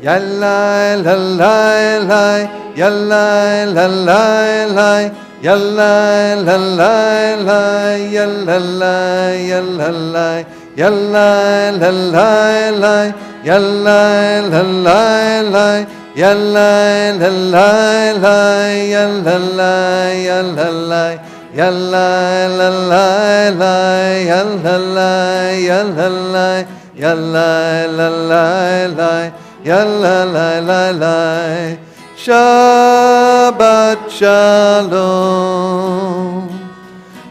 Yalla la la la, yalla la la la, yalla la la la, yalla la, yalla la, yalla la la la, yalla la la la, yalla la la la, yalla la, yalla la. Yalla la la la, yalla la, yalla la, yalla la la la, yalla la la la. Shabbat shalom,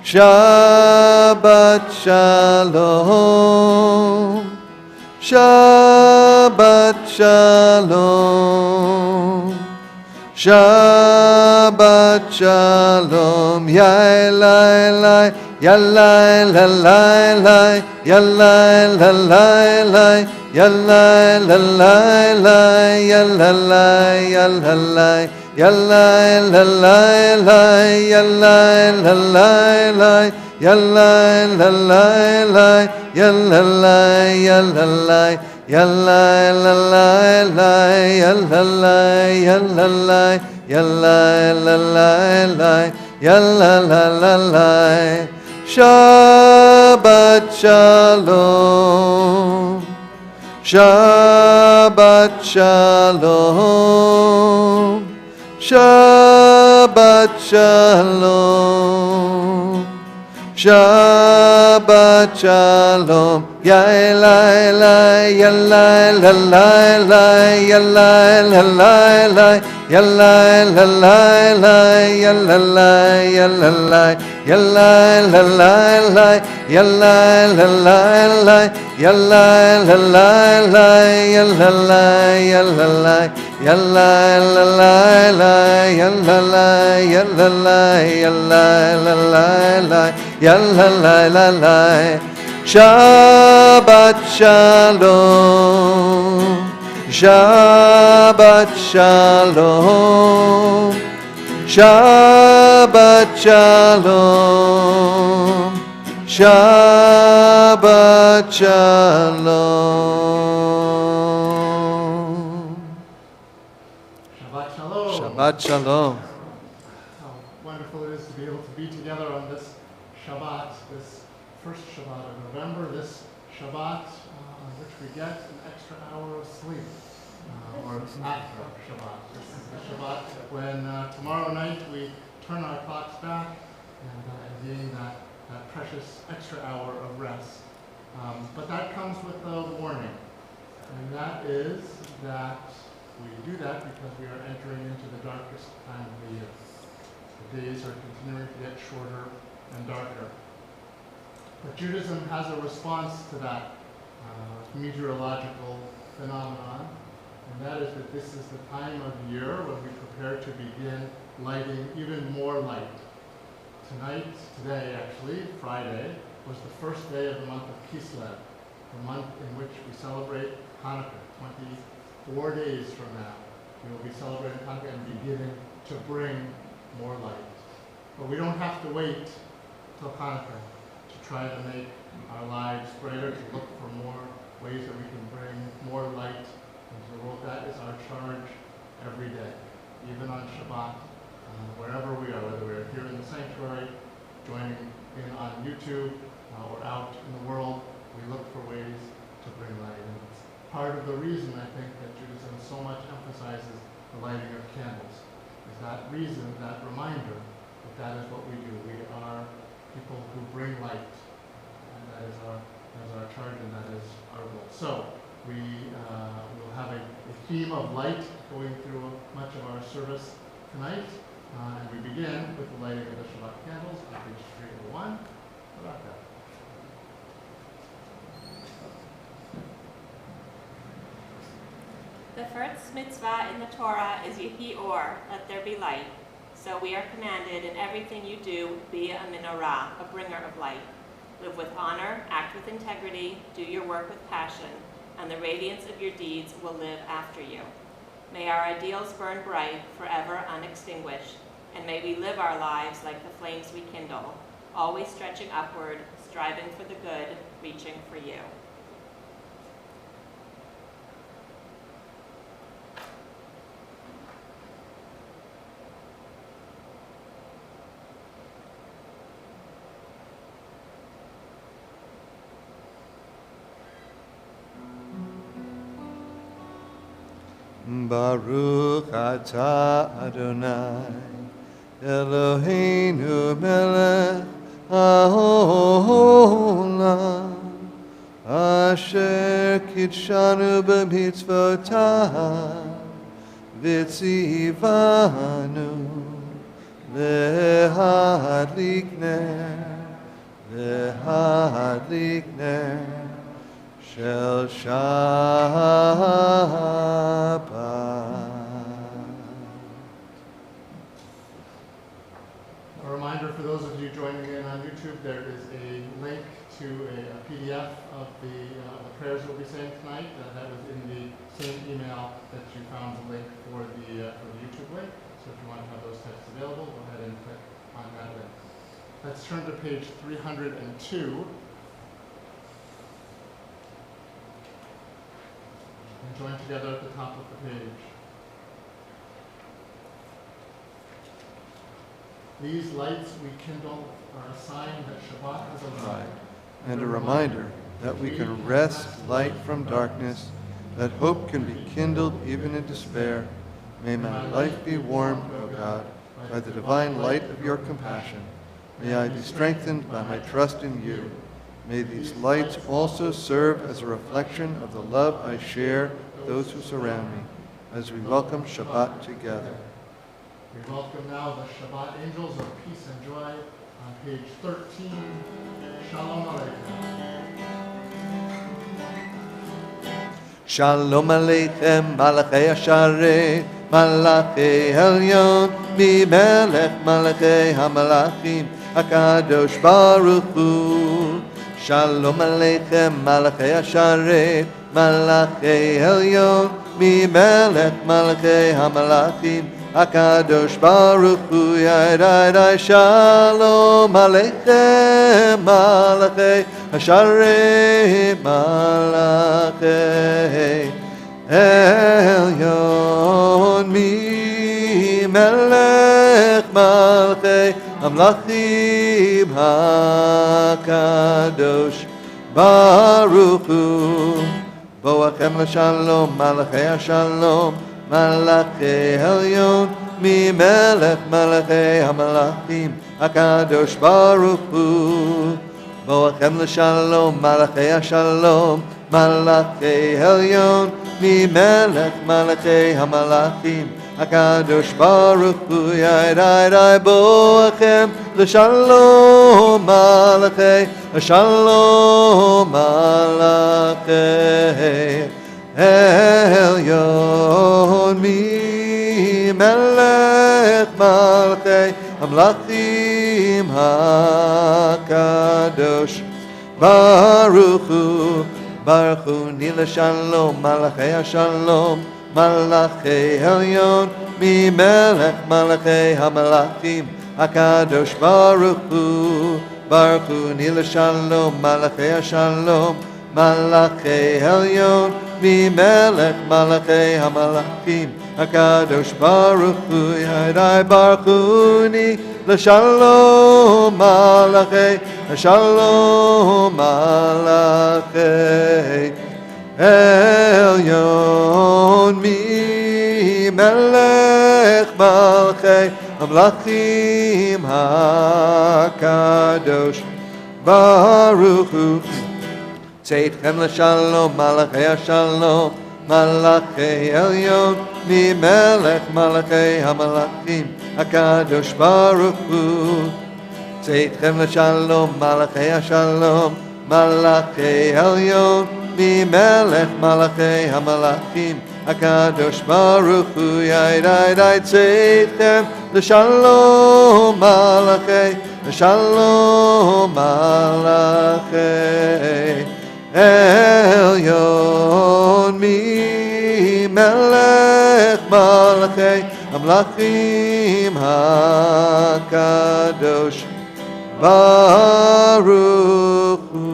Shabbat shalom, Shabbat shalom. Shabbat shalom, ya la la, ya la la la la, ya la la la la, ya la la la la, ya la la, ya la la, ya la la la la, ya la la la la, ya la la la la, ya la la, ya la la. Yalla la la la, yalla la, yalla la, yalla la la la, yalla la la la. Shabbat shalom, Shabbat shalom, Shabbat shalom. Shabbat shalom, ya la la, ya la la la la, ya la la la la, ya la la la la, ya la la, ya la la, ya la la la la, ya la la la la, ya la la la la, ya la la, ya la la. Yalla la la la, yalla la, yalla la, yalla la la la, yalla la la la. Shabbat shalom, Shabbat shalom, Shabbat shalom, Shabbat shalom. Shabbat shalom. How wonderful it is to be able to be together on this Shabbat, this first Shabbat of November, this Shabbat on which we get an extra hour of sleep, or after Shabbat. This is the Shabbat when tomorrow night we turn our clocks back and gain that precious extra hour of rest. But that comes with a warning, and that is that we do that because we are entering into the darkest time of the year. The days are continuing to get shorter and darker. But Judaism has a response to that meteorological phenomenon, and that is that this is the time of year when we prepare to begin lighting even more light. Today actually, Friday, was the first day of the month of Kislev, the month in which we celebrate Hanukkah. 24 days from now, we will be celebrating Hanukkah and beginning to bring more light. But we don't have to wait till Hanukkah to try to make our lives brighter, to look for more ways that we can bring more light into the world. That is our charge every day, even on Shabbat, wherever we are, whether we're here in the sanctuary, joining in on YouTube, or out in the world, we look for ways to bring light. And it's part of the reason, I think, that Judaism so much emphasizes the lighting of candles, is that reason, that reminder that that is what we do. We are people who bring light, and that is our charge, and that is our goal. So we will have a theme of light going through much of our service tonight, and we begin with the lighting of the Shabbat candles on page 301. How about that? The first mitzvah in the Torah is Yehi Or, let there be light. So we are commanded in everything you do, be a menorah, a bringer of light. Live with honor, act with integrity, do your work with passion, and the radiance of your deeds will live after you. May our ideals burn bright, forever unextinguished, and may we live our lives like the flames we kindle, always stretching upward, striving for the good, reaching for you. Baruch atah Adonai, Eloheinu melech haolam, asher kitshanu b'mitzvotav, v'tzivanu lehadlik ner shel Shabbat. A reminder for those of you joining in on YouTube, there is a link to a PDF of the prayers we'll be saying tonight. That was in the same email that you found the link for the YouTube link. So if you want to have those texts available, go ahead and click on that link. Let's turn to page 302. And join together at the top of the page. These lights we kindle are a sign that Shabbat has arrived. And a reminder that we can wrest light from darkness, that hope can be kindled even in despair. May my life be warmed, O God, by the divine light of your compassion. May I be strengthened by my trust in you. May these lights also serve as a reflection of the love I share with those who surround me, as we welcome Shabbat together. We welcome now the Shabbat angels of peace and joy on page 13. Shalom Aleichem. Shalom Aleichem, Malachei Asharei, Malachei Elyon, Mi Melech Malachei HaMalachim, HaKadosh Baruch Hu. Shalom Aleichem, Malachei Asharei, Malachei Elyon, Mi Melech Malachei HaMalachim, HaKadosh Baruch Hu. Yadai Shalom Aleichem, Malachei Asharei, Malachei Elyon, Mi Melech Malachei HaMalachim, HaKadosh Baruch Hu. Boachem l'shalom, Malachei HaShalom, Malachei Elyon, Mi Melech Malachei HaMalachim, HaKadosh Baruch Hu. Boachem l'shalom, Malachei HaShalom, Malachei Elyon, Mi Melech Malachei HaMalachim, HaKadosh Baruch Hu. Yadai boachem l'shalom, Malachei HaShalom, Malachei Elyon, Mi Melech Malachei HaMalachim, HaKadosh Baruch Hu. Baruch Hu Nila Shalom, Malachei HaShalom, Malachei Elyon, Mi Melech Malachei HaMalachim, HaKadosh Baruch Hu. Baruch Hu Nila Shalom, Malachei HaShalom, Malachei Elyon, Mi Melech Malachei HaMalachim, HaKadosh Baruch Hu. Yadai Baruch Hu Nila Shalom, Malachei HaShalom, Malachei Elyon, Mi Melech Malachei HaMalachim, HaKadosh Baruch Hu. Tzeitkhem l'shalom, Malachei HaShalom, Malachei Elyon, Mi Melech Malachei HaMalachim, HaKadosh Baruch Hu. Tzeitkhem l'shalom, Malachei HaShalom, Malachei Elyon, Mi Melech Malachei HaMalachim, HaKadosh Baruch Hu. Yadai tzeitkhem l'shalom, Malachei HaShalom, Malachei Elyon, Mi Melech Malachei HaMalachim, HaKadosh Baruch Hu.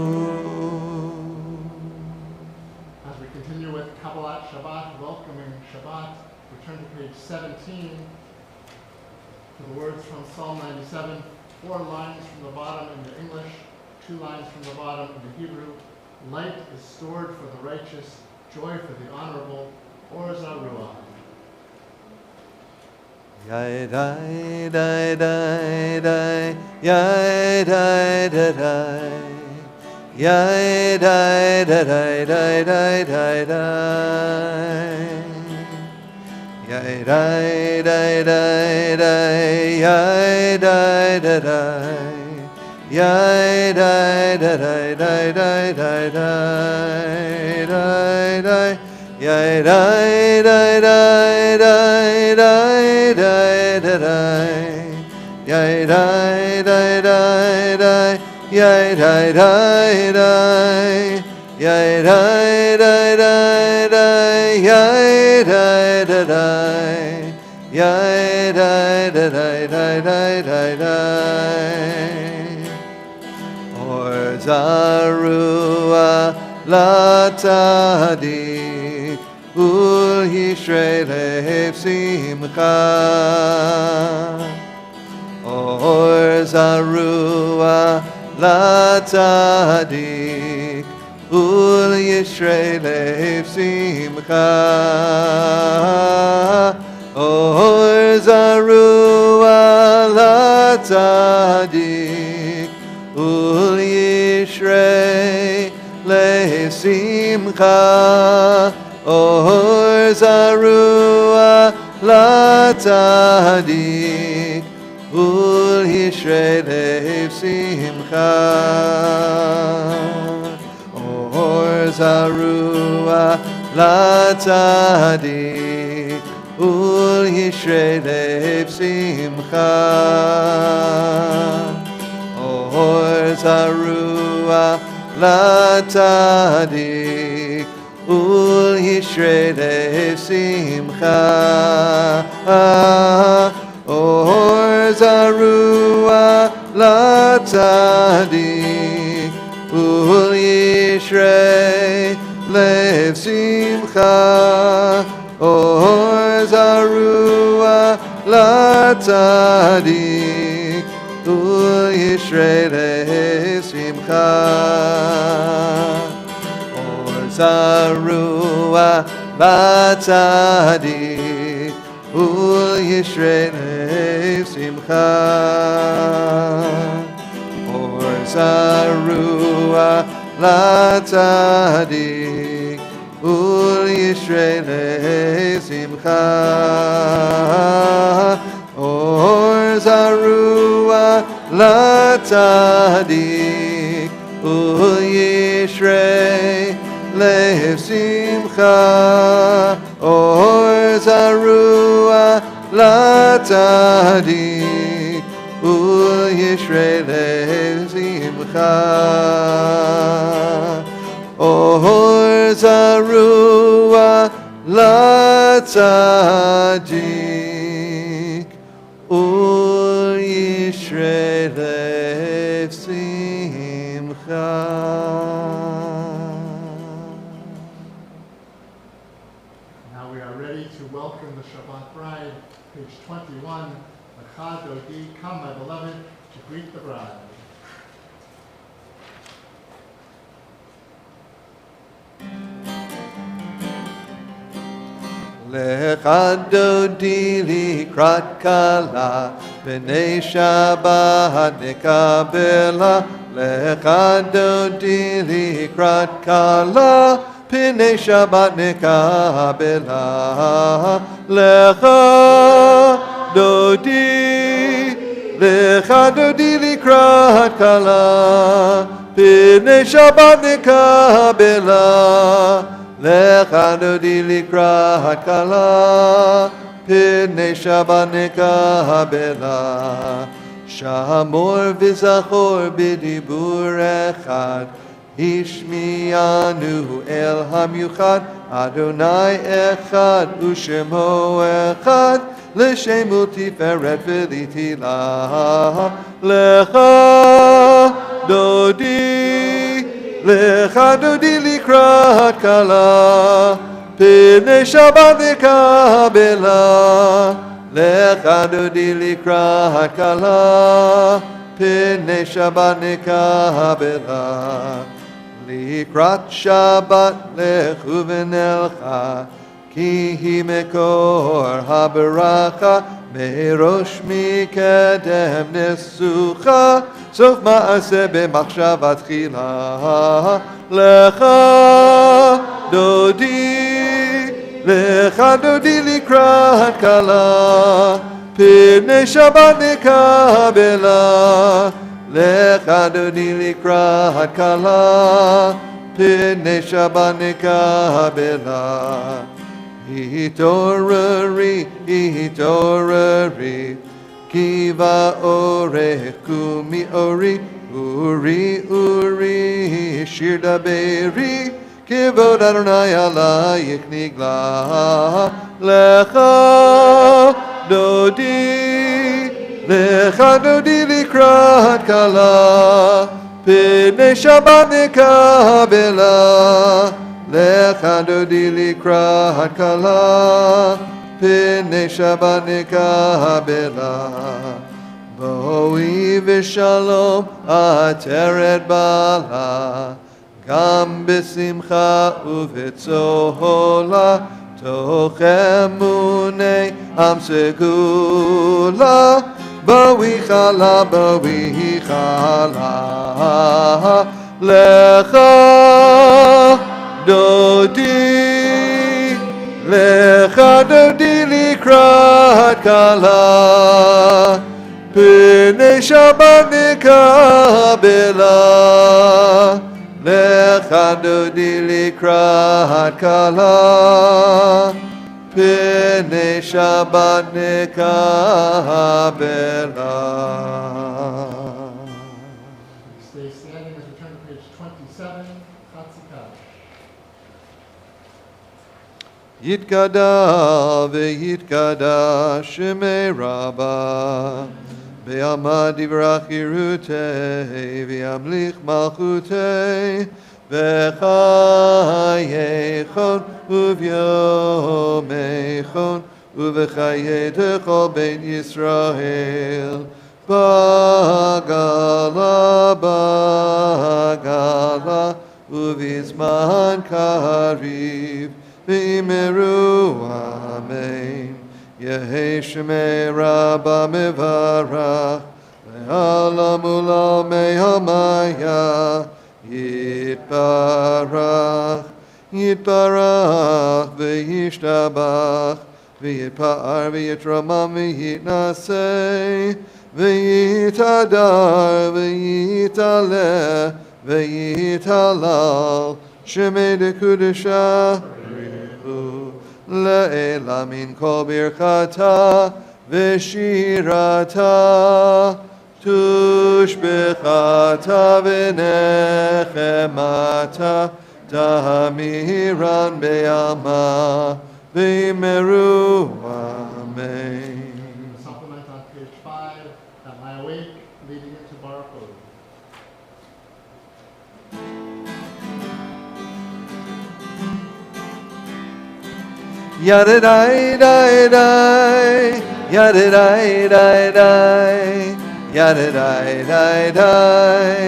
As we continue with Kabbalat Shabbat, welcoming Shabbat, we turn to page 17 to the words from Psalm 97, 4 lines from the bottom in the English, 2 lines from the bottom in the Hebrew. Light is stored for the righteous, joy for the honorable, or Zaruah. Yai dai dai dai dai, yai dai dai dai, yai dai dai dai dai dai dai dai, yai dai dai dai dai, yai dai dai dai, yai dai dai dai dai dai dai dai dai dai. Yai dai dai dai dai dai dai dai, yai dai dai dai dai, yai dai dai dai, yai dai dai dai dai, yai dai dai dai, yai dai dai dai dai dai dai dai. Or zarua latadi. Ul Yishrei lev simcha, or zarua latzadik. Ul Yishrei lev simcha, or zarua latzadik. Ul Yishrei lev simcha. Or zarua latzadik, ul Yishrei lev simcha. Or zarua latzadik, ul Yishrei lev simcha. Or zarua latzadik, ul Yishrei lev simcha. Or zarua latzadik, ul Yishrei lev simcha. Or zarua latzadik, ul Yishrei lev simcha. Zarua latzadik, ul Yishrei lev simcha. Or zarua latzadik, ul Yishrei lev simcha. Or zarua latzadik, ul Yishrei lev simcha. Or zarua latzadik, ul Yishrei lev simcha. Or zarua latzadik, ul Yishrei lev simcha. Welcome the Shabbat bride, page 21. Achad Dodi, come, my beloved, to greet the bride. Lecha dodi likrat kala, b'nei Shabbat nekabela. Lecha dodi likrat kala, P'nei Shabbat nekabela. Lecha dodi likrat kala, P'nei Shabbat nekabela. Lecha dodi likrat kala, P'nei Shabbat nekabela. Shamor v'zachor b'dibur echad, Ishmianu el hamyuchad, Adonai echad, Ushemo echad, L'shemu tiferet v'litila. Lecha dodi likrat kala, P'nei Shabbat nekabela. Lecha dodi likrat kala, P'nei Shabbat nekabela. Likrat Shabbat lechu v'nelcha, ki hi mekor habaracha, מראש מקדם נסוכה, סוף מעשה במחשבה תחילה. לך דודי לקראת כלה, פני שבת נקבלה. לך דודי לקראת כלה, פני שבת נקבלה. התעוררי, התעוררי, כי באורך קומי אורי, אורי, אורי, שיר דברי, כבוד אדוני עלייך נגלה. לך דודי, לך דודי לקראת כלה, פני שבת נקבלה. לך דודי לקראת כלה, פני שבת נקבלה. בואי ושלום עטרת בעלה, גם בשמחה ובצהלה, תוך אמוני עם סגולה. בואי חלה, בואי חלה, לך דודי, לך דודי לקראת כלה, פני שבת נקבלה. לך דודי לקראת כלה, פני שבת נקבלה. Stay standing as we turn to page 27, Chatzikah. יתגדל ויתקדש שמי רבה, בעמד יברח חירותי, וימליך מלכותי, בחייכון וביומייכון, ובחיי כל בית ישראל. בגלה, בגלה, ובזמן קריב, ואמרו אמן. יהי שמי רבה מברך, לעולם ולעולמי המיה. יתברך, יתברך וישתבח, ויתפאר ויתרומם ויתנשא, ויתהדר ויתעלה ויתהלל, שמי דקודשה לעילה מן כל ברכתה ושירתה, תושבחתה ונחמתה, תמירן בעלמה, ואמרו אמן. Supplement on page 5, Am I Awake, leading into Baruch Hu. Yadidai dai dai, yadidai dai dai, yadidai dai dai,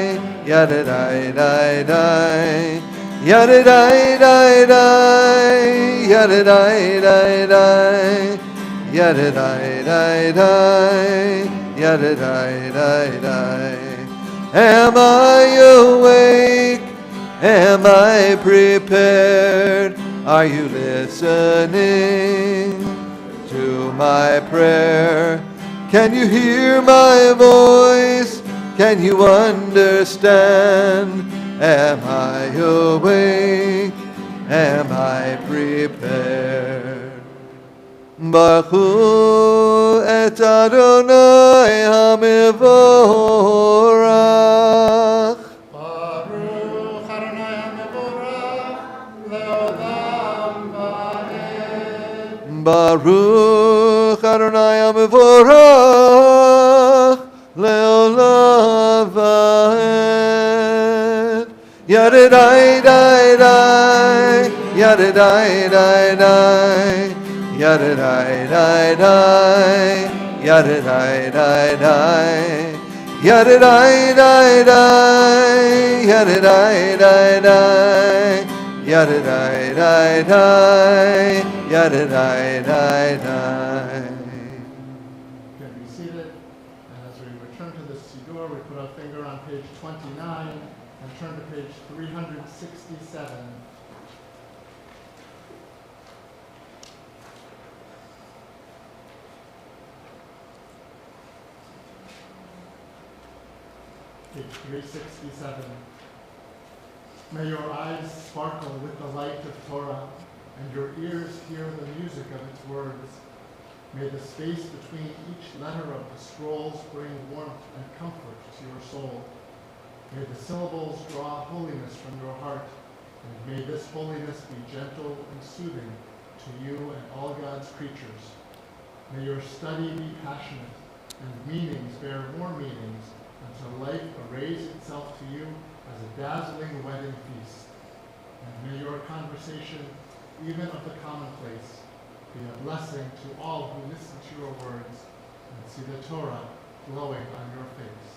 yadidai dai dai, yadidai dai dai, yadidai dai dai, yadidai dai dai, yadidai dai dai. Am I awake? Am I prepared? Are you listening to my prayer? Can you hear my voice? Can you understand? Am I awake? Am I prepared? Baruch hu et Adonai HaMevorach. Baruch Adonai HaMevorach, le'olam va'ed. Baruch Adonai HaMevorach, le'olam va'ed. Yadidai dai dai, yadidai dai dai, yadidai dai dai, yadidai dai dai, yadidai dai dai, yadidai dai dai, yadidai dai dai, yadidai dai dai. page 367. May your eyes sparkle with the light of Torah, and your ears hear the music of its words. May the space between each letter of the scrolls bring warmth and comfort to your soul. May the syllables draw holiness from your heart, and may this holiness be gentle and soothing to you and all God's creatures. May your study be passionate, and meanings bear more meanings, until life arrays itself to you as a dazzling wedding feast. And may your conversation, even of the commonplace, be a blessing to all who listen to your words and see the Torah glowing on your face.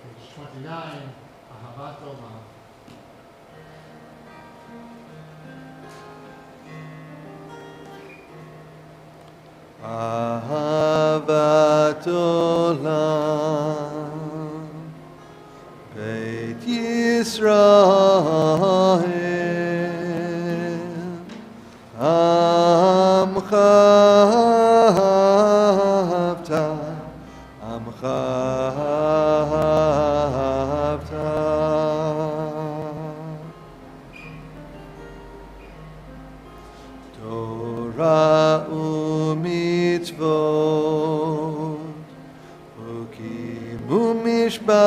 Page 29, Ahavat Olam. Ahavat Olam Beit Yisrael Amcha Havta Amcha Havta Torah u'mitzvot Hukim u'mishpatim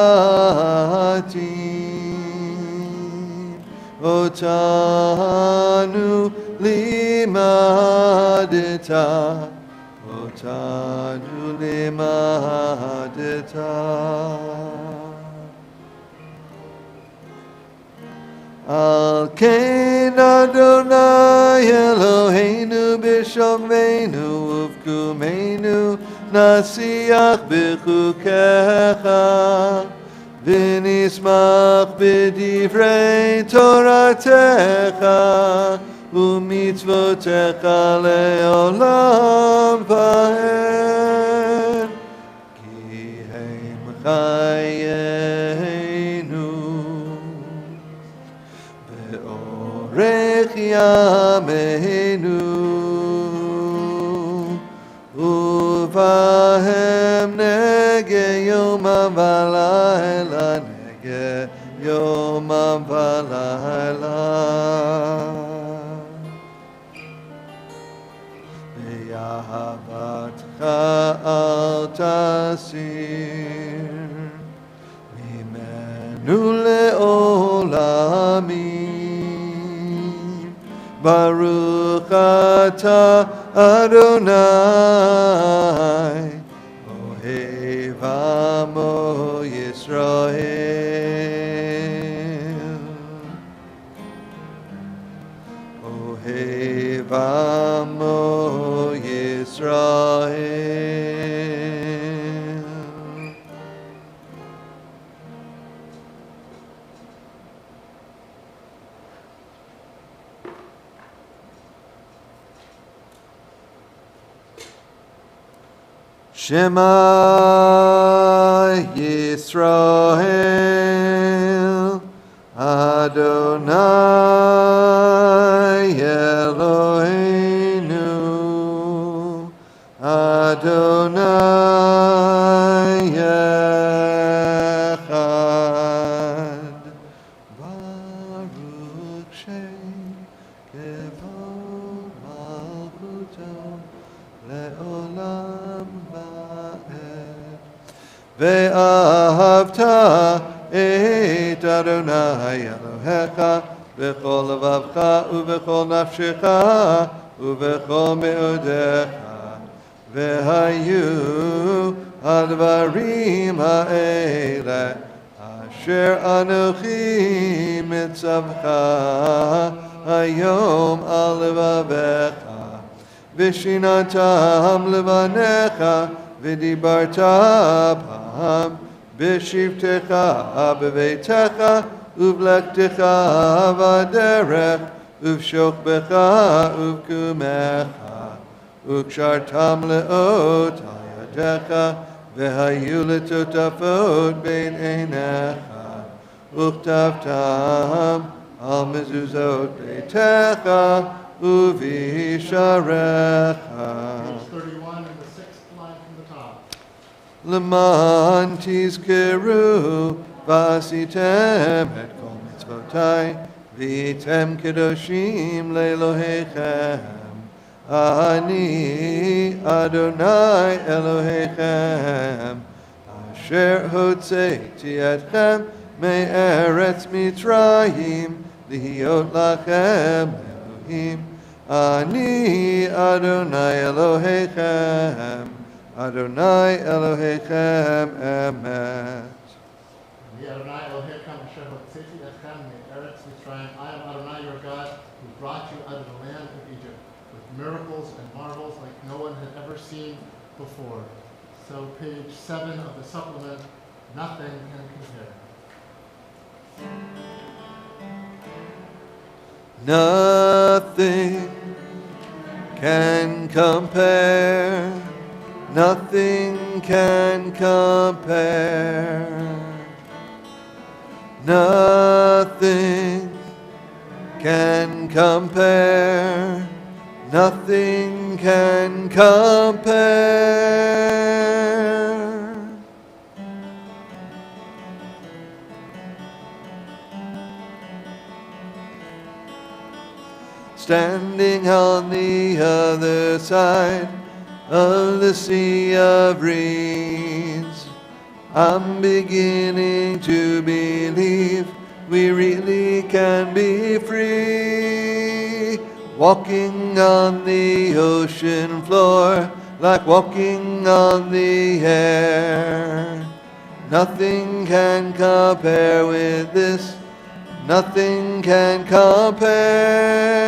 Otanu limadeta Otanu limadeta Al Kain Adonai Eloheinu b'shomenu uvkumeinu nasiach b'chukecha v'nismach b'divrei toratecha u'mitzvotecha le'olam va'ed ki hem chayenu Rech Yameinu Uvahem Nege Yomam Valayla Nege Yomam Valayla Ve'ahavatcha al tasir Mimenu le'olamim Baruch atah Adonai Ohev Amo Yisrael Ohev Amo Yisrael Shema Yisrael Adonai Eloheinu Adonai Echad Baruch Shem Kevod Malchuto Le'olam Ve'ahavta et Adonai Elohecha V'chol levavcha u'v'chol nafshecha u'v'chol me'odecha Ve'hayu advarim ha'ele Asher anochi mitzavcha hayom al levavecha V'shinatam levanecha V'dibarta b'ham b'shivtecha b'veitecha uv'lektecha v'aderech uv'shokbecha uv'kumecha uv'kshartam le'ot hayadecha v'hayu letotafot bein einecha uv'tavtam al mezuzot beitecha uv'isharecha Page 31 and the sixth line from the top. למען תזכרו ועשיתם את כל מצוותיי והייתם קדושים לאלוהיכם. אני אדוני אלוהיכם אשר הוצאתי אתכם מארץ מצרים להיות לכם אלוהים. אני אדוני אלוהיכם, אדוני אלוהיכם אמת. אני אדוני אלוהיכם אשר הוצאתי אתכם מארץ מצרים. I am Adonai your God who brought you out of the land of Egypt with miracles and marvels like no one had ever seen before. So page 7 of the supplement, nothing can compare. Nothing can compare, nothing can compare, nothing can compare, nothing can compare. Standing on the other side of the sea of reeds, I'm beginning to believe we really can be free. Walking on the ocean floor like walking on the air. Nothing can compare with this. Nothing can compare.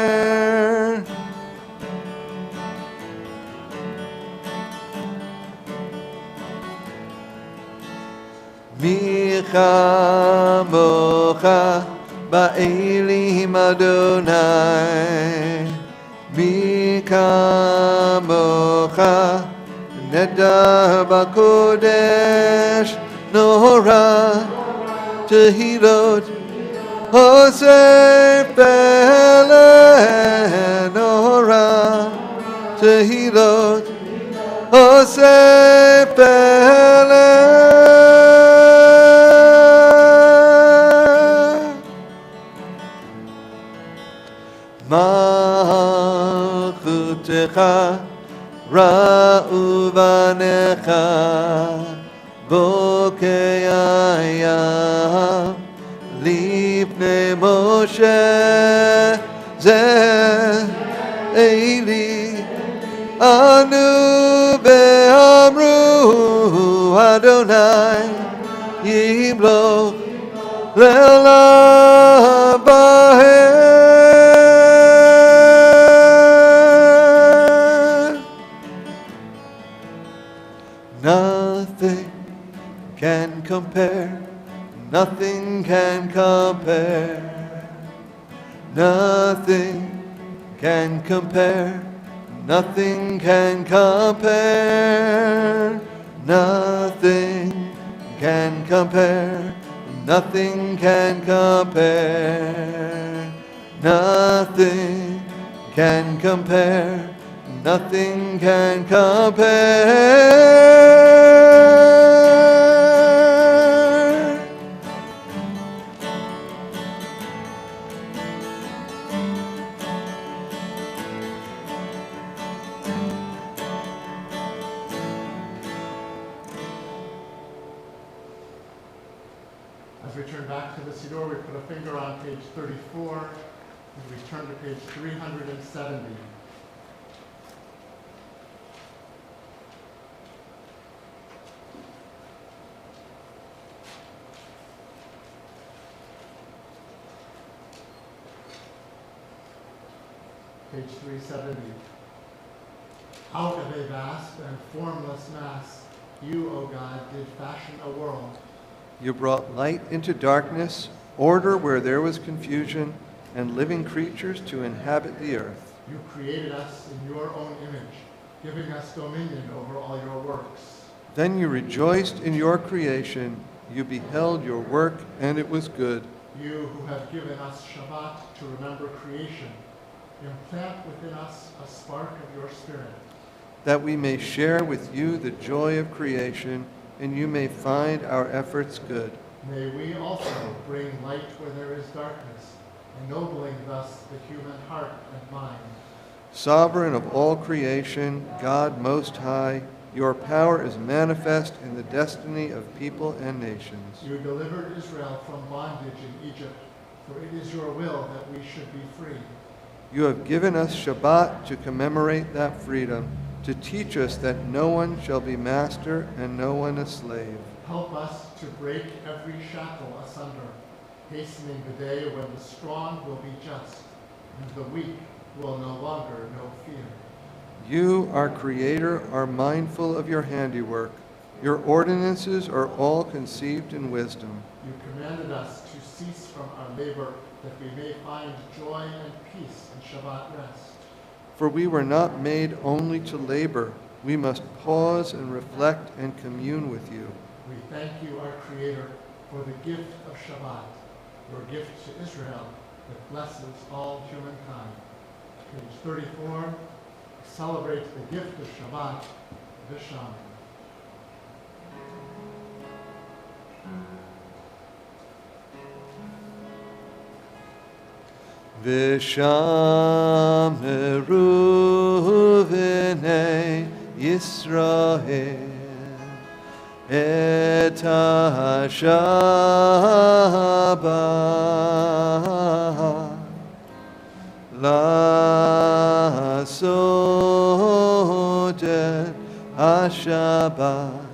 Mi chamocha ba'elim Adonai. Mi chamocha nedar b'kodesh Nora tehilot Hoseh Pele Nora tehilot Hoseh Pele. Malchutecha ra'u banecha bokei hayam Lifnei Moshe Zeh Eli Anu Be'amru Adonai Yimloch Le'olam Bahem. Nothing can compare. Nothing can compare. Nothing can compare. Nothing can compare. Nothing can compare. Nothing can compare. Nothing can compare. Nothing can compare. As we turn back to the Siddur, we put a finger on page 34, and we turn to page 370. Page 370. Out of a vast and formless mass, you, O God, did fashion a world. You brought light into darkness, order where there was confusion, and living creatures to inhabit the earth. You created us in your own image, giving us dominion over all your works. Then you rejoiced in your creation. You beheld your work, and it was good. You who have given us Shabbat to remember creation, implant within us a spark of your spirit. That we may share with you the joy of creation and you may find our efforts good. May we also bring light where there is darkness, ennobling thus the human heart and mind. Sovereign of all creation, God Most High, your power is manifest in the destiny of people and nations. You delivered Israel from bondage in Egypt, for it is your will that we should be free. You have given us Shabbat to commemorate that freedom, to teach us that no one shall be master and no one a slave. Help us to break every shackle asunder, hastening the day when the strong will be just, and the weak will no longer know fear. You, our Creator, are mindful of your handiwork. Your ordinances are all conceived in wisdom. You commanded us to cease from our labor, that we may find joy and peace in Shabbat rest. For we were not made only to labor. We must pause and reflect and commune with you. We thank you, our Creator, for the gift of Shabbat, your gift to Israel that blesses all humankind. Page 34 celebrates the gift of Shabbat, Visham. V'shameru v'nei Yisrael et ha-Shabbat la'asot et ha-Shabbat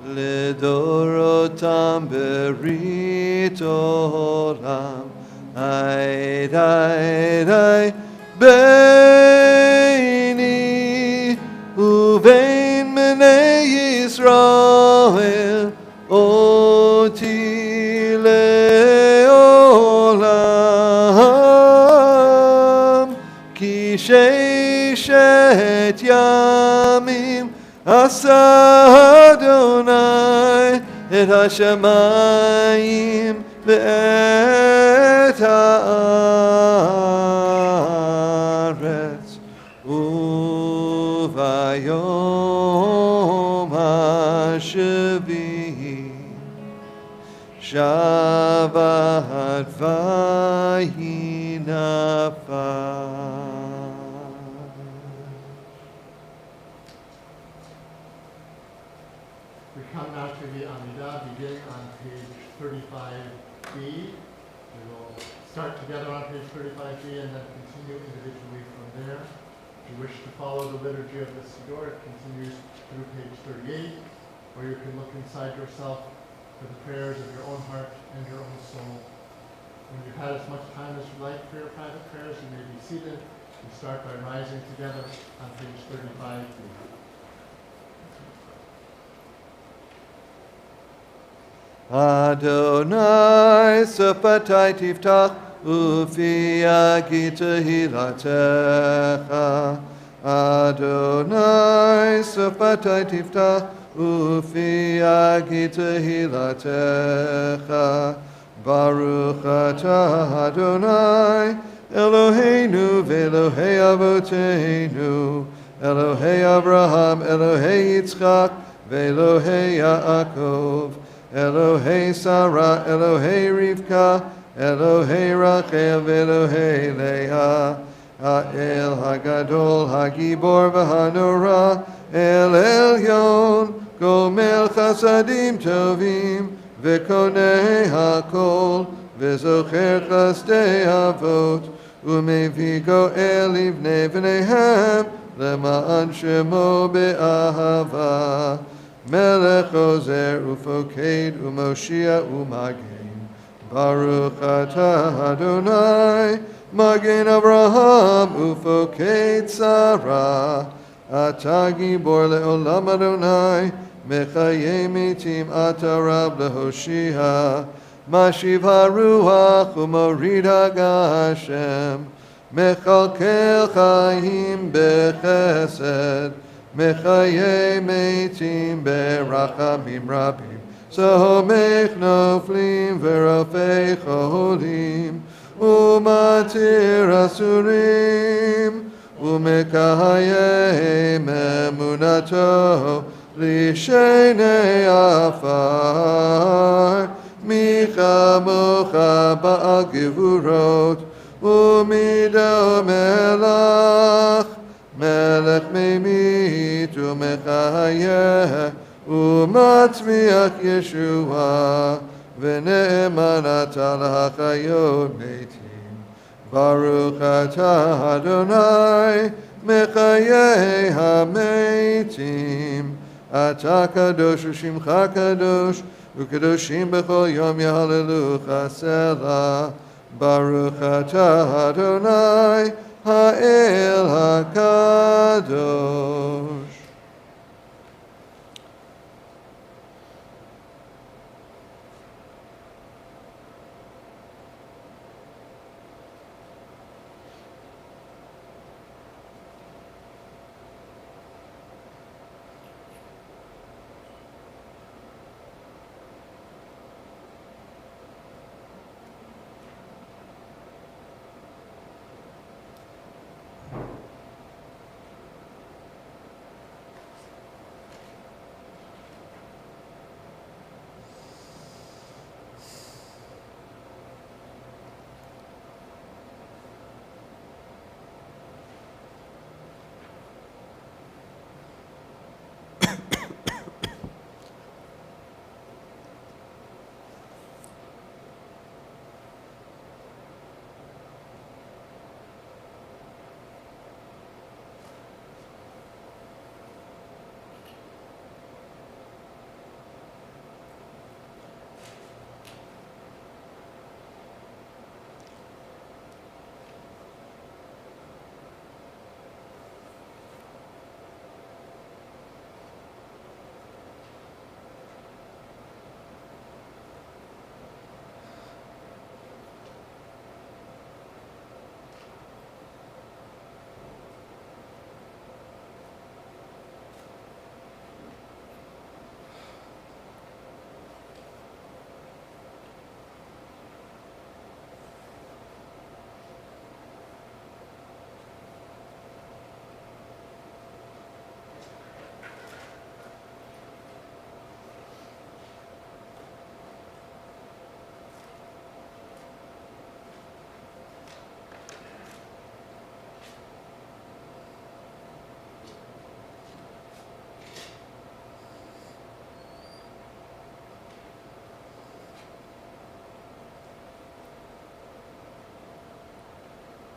lidorotam berit olam. Ay, ay, ay, beini uvein menei Yisrael oti leolam ki sheishet yamim asa Adonai et hashamayim ואת הארץ וביום השביעי שבת ויהי נפל. We come now to the Amidah, beginning on page 35B. We will start together on page 35B and then continue individually from there. If you wish to follow the liturgy of the Siddur, it continues through page 38, or you can look inside yourself for the prayers of your own heart and your own soul. When you've had as much time as you like for your private prayers, you may be seated. We start by rising together on page 35B. Adonai sepatai tiftach ufi agi tehilatecha. Adonai sepatai tiftach ufi agi tehilatecha. Baruch atah Adonai Eloheinu ve'Elohei avoteinu Elohei Abraham Elohei Yitzchak ve'Elohei Yaakov Elohei Sarah, Elohei Rivka, Elohei Rachel, Elohei Leah, Ha'el Hagadol, Hagibor v'Hanora, El Elyon, Gomel Chasadim Tovim, V'konei HaKol, V'zocher Chasdei Avot, U'mevi Goel Livnei V'neihem, Lema'an Shemo Be'ahava. Melech Ozer Ufoked Umoshia Umagen Baruch atah Adonai Magen Abraham Ufoked Sarah Atah Gibor Le'olam Adonai Mechaye Mitim Atarab Lehoshia Mashiv HaRuach Umorid HaGashem Mechalkel Chaim Bechesed Mechaye meitim berachamim rabim Somech noflim verafei cholim Umatir asurim Umekaye emunato רשני עפר, מי כמוך בעל גבורות, ומידו מלך, מלך ממית ומחיה, ומצמיח ישועה, ונאמן אתה להחיות מתים. ברוך אתה אדוני, מחיי המתים. אתה קדוש ושמך קדוש, וקדושים בכל יום יהללוך סלה. ברוך אתה אדוני, האל הקדוש.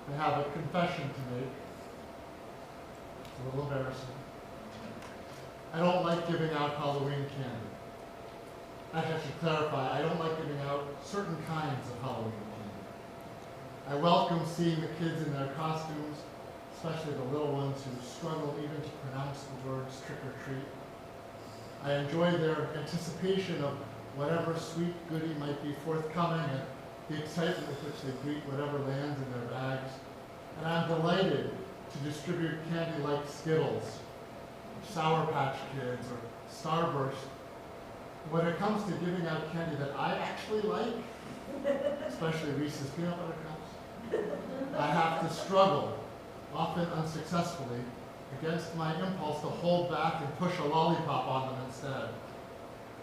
I have a confession to make. It's a little embarrassing. I don't like giving out Halloween candy. Actually, I should clarify, I don't like giving out certain kinds of Halloween candy. I welcome seeing the kids in their costumes, especially the little ones who struggle even to pronounce the words trick or treat. I enjoy their anticipation of whatever sweet goodie might be forthcoming and the excitement with which they greet whatever lands in their bags. And I'm delighted to distribute candy like Skittles, Sour Patch Kids, or Starburst. When it comes to giving out candy that I actually like, especially Reese's Peanut Butter Cups, I have to struggle, often unsuccessfully, against my impulse to hold back and push a lollipop on them instead.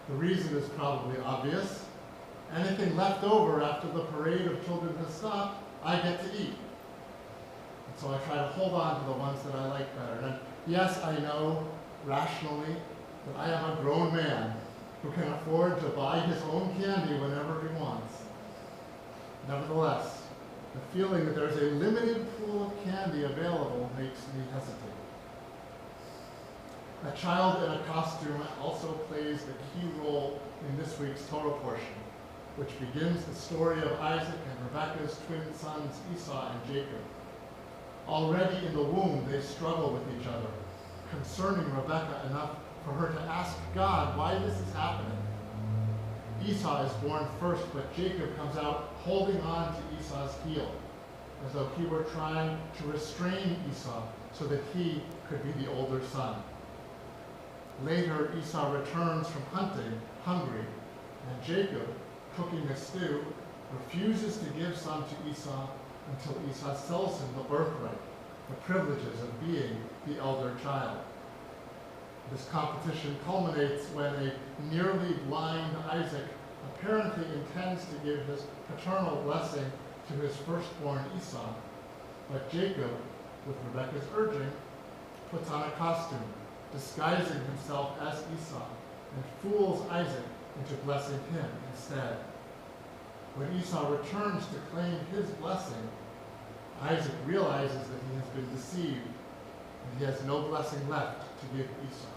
The reason is probably obvious. Anything left over after the parade of children has stopped, I get to eat. And so I try to hold on to the ones that I like better. And yes, I know rationally that I am a grown man who can afford to buy his own candy whenever he wants. Nevertheless, the feeling that there's a limited pool of candy available makes me hesitate. A child in a costume also plays a key role in this week's Torah portion, which begins the story of Isaac and Rebekah's twin sons Esau and Jacob. Already in the womb, they struggle with each other, concerning Rebekah enough for her to ask God why this is happening. Esau is born first, but Jacob comes out holding on to Esau's heel, as though he were trying to restrain Esau so that he could be the older son. Later, Esau returns from hunting, hungry, and Jacob, cooking a stew, refuses to give some to Esau until Esau sells him the birthright, the privileges of being the elder child. This competition culminates when a nearly blind Isaac apparently intends to give his paternal blessing to his firstborn Esau, but Jacob, with Rebekah's urging, puts on a costume, disguising himself as Esau, and fools Isaac into blessing him instead. When Esau returns to claim his blessing, Isaac realizes that he has been deceived, and he has no blessing left to give Esau.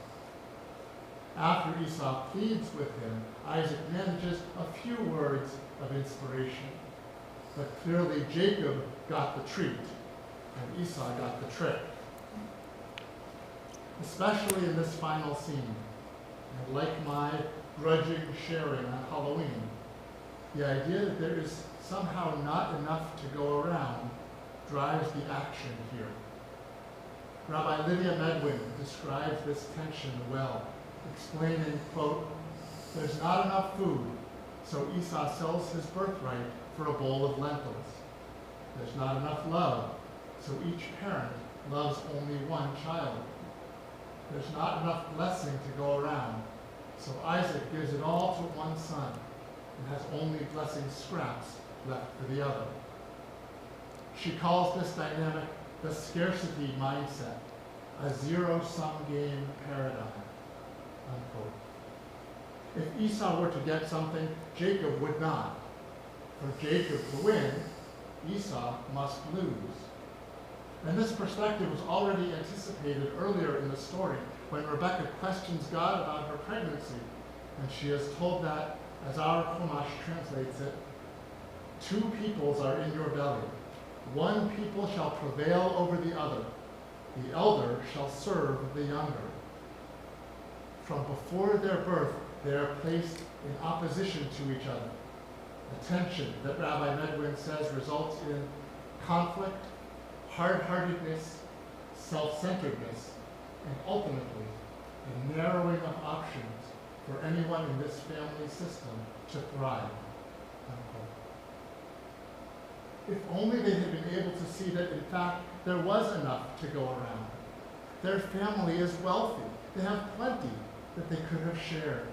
After Esau pleads with him, Isaac manages a few words of inspiration. But clearly Jacob got the treat, and Esau got the trick. Especially in this final scene, and like my grudging sharing on Halloween, the idea that there is somehow not enough to go around drives the action here. Rabbi Lydia Medwin describes this tension well, explaining, quote, "There's not enough food, so Esau sells his birthright for a bowl of lentils. There's not enough love, so each parent loves only one child. There's not enough blessing to go around, so Isaac gives it all to one son and has only blessing scraps left for the other." She calls this dynamic the scarcity mindset, a zero-sum game paradigm, unquote. If Esau were to get something, Jacob would not. For Jacob to win, Esau must lose. And this perspective was already anticipated earlier in the story when Rebekah questions God about her pregnancy, and she is told that, as our Chumash translates it, 2 peoples are in your belly. One people shall prevail over the other. The elder shall serve the younger. From before their birth, they are placed in opposition to each other. A tension that Rabbi Medwin says results in conflict, hard-heartedness, self-centeredness, and ultimately a narrowing of options for anyone in this family system to thrive. Unquote. If only they had been able to see that, in fact, there was enough to go around. Their family is wealthy. They have plenty that they could have shared.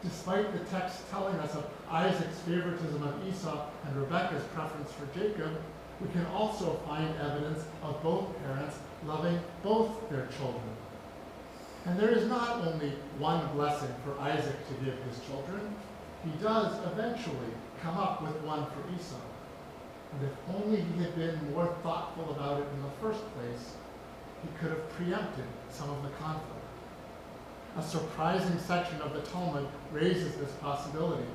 Despite the text telling us of Isaac's favoritism of Esau and Rebekah's preference for Jacob, we can also find evidence of both parents loving both their children. And there is not only one blessing for Isaac to give his children. He does eventually come up with one for Esau. And if only he had been more thoughtful about it in the first place, he could have preempted some of the conflict. A surprising section of the Talmud raises this possibility.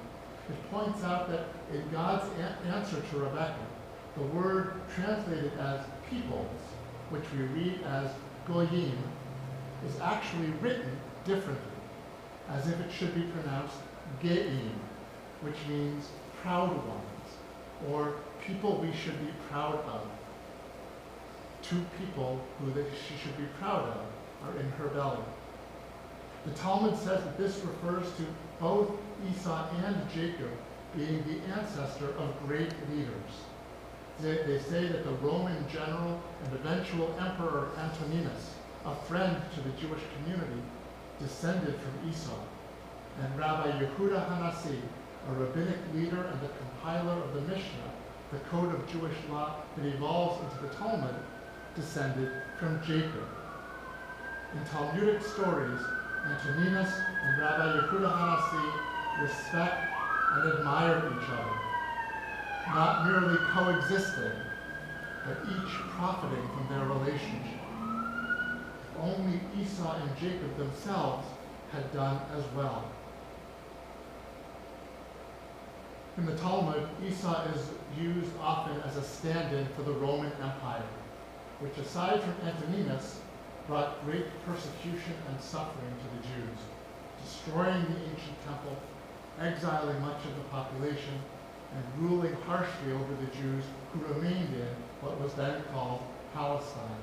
It points out that in God's answer to Rebekah, the word translated as peoples, which we read as goyim, is actually written differently, as if it should be pronounced ge'im, which means proud ones, or people we should be proud of. 2 people who she should be proud of are in her belly. The Talmud says that this refers to both Esau and Jacob being the ancestor of great leaders. They say that the Roman general and eventual emperor Antoninus, a friend to the Jewish community, descended from Esau. And Rabbi Yehuda Hanassi, a rabbinic leader and the compiler of the Mishnah, the code of Jewish law that evolves into the Talmud, descended from Jacob. In Talmudic stories, Antoninus and Rabbi Yehuda Hanassi respect and admire each other, not merely coexisting, but each profiting from their relationship. If only Esau and Jacob themselves had done as well. In the Talmud, Esau is used often as a stand-in for the Roman Empire, which aside from Antoninus, brought great persecution and suffering to the Jews, destroying the ancient temple, exiling much of the population, and ruling harshly over the Jews who remained in what was then called Palestine.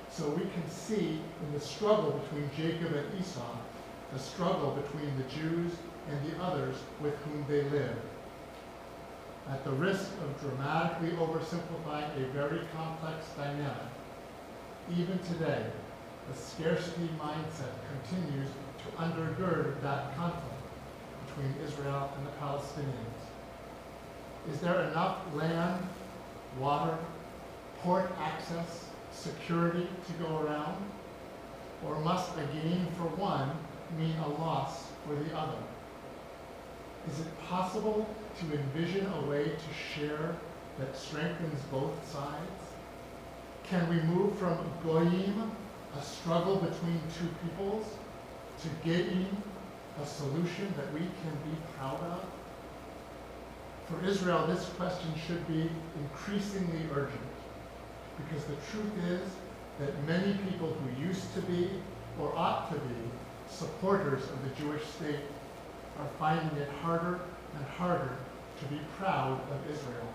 So we can see in the struggle between Jacob and Esau, the struggle between the Jews and the others with whom they lived. At the risk of dramatically oversimplifying a very complex dynamic, even today, the scarcity mindset continues to undergird that conflict between Israel and the Palestinians. Is there enough land, water, port access, security to go around? Or must a gain for one mean a loss for the other? Is it possible to envision a way to share that strengthens both sides? Can we move from goyim, a struggle between two peoples, to geim, a solution that we can be proud of? For Israel, this question should be increasingly urgent, because the truth is that many people who used to be, or ought to be, supporters of the Jewish state are finding it harder and harder to be proud of Israel.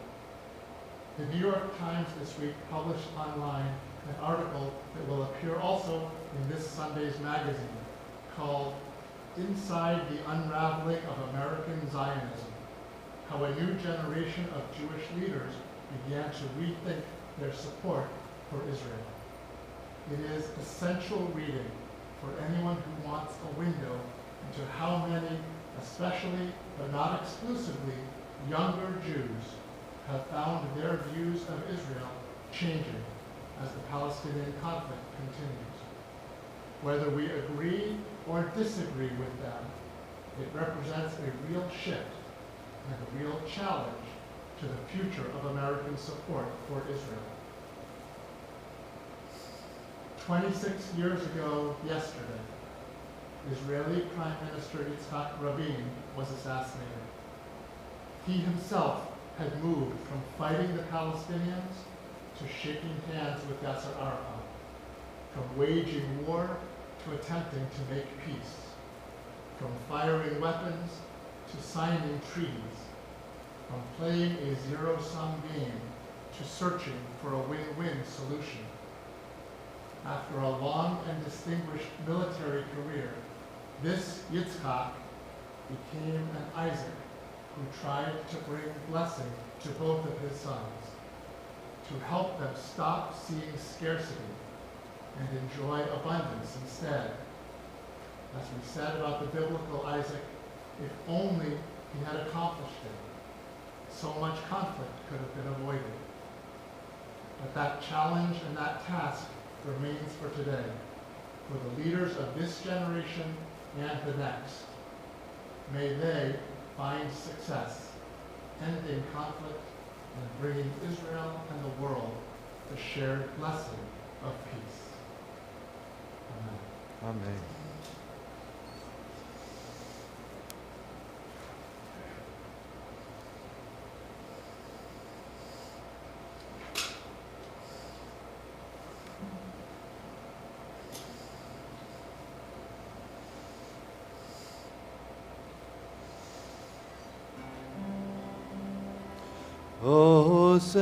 The New York Times this week published online an article that will appear also in this Sunday's magazine called Inside the Unraveling of American Zionism, how a new generation of Jewish leaders began to rethink their support for Israel. It is essential reading for anyone who wants a window into how many, especially but not exclusively, younger Jews have found their views of Israel changing as the Palestinian conflict continues. Whether we agree or disagree with them, it represents a real shift and a real challenge to the future of American support for Israel. 26 years ago yesterday, Israeli Prime Minister Yitzhak Rabin was assassinated. He himself had moved from fighting the Palestinians to shaking hands with Yasser Arafat, from waging war to attempting to make peace, from firing weapons to signing treaties, from playing a zero-sum game to searching for a win-win solution. After a long and distinguished military career, this Yitzhak became an Isaac who tried to bring blessing to both of his sons, to help them stop seeing scarcity and enjoy abundance instead. As we said about the biblical Isaac, if only he had accomplished it, so much conflict could have been avoided. But that challenge and that task remains for today, for the leaders of this generation and the next. May they find success, ending conflict and bringing Israel and the world the shared blessing of peace. Amen. Amen. Ose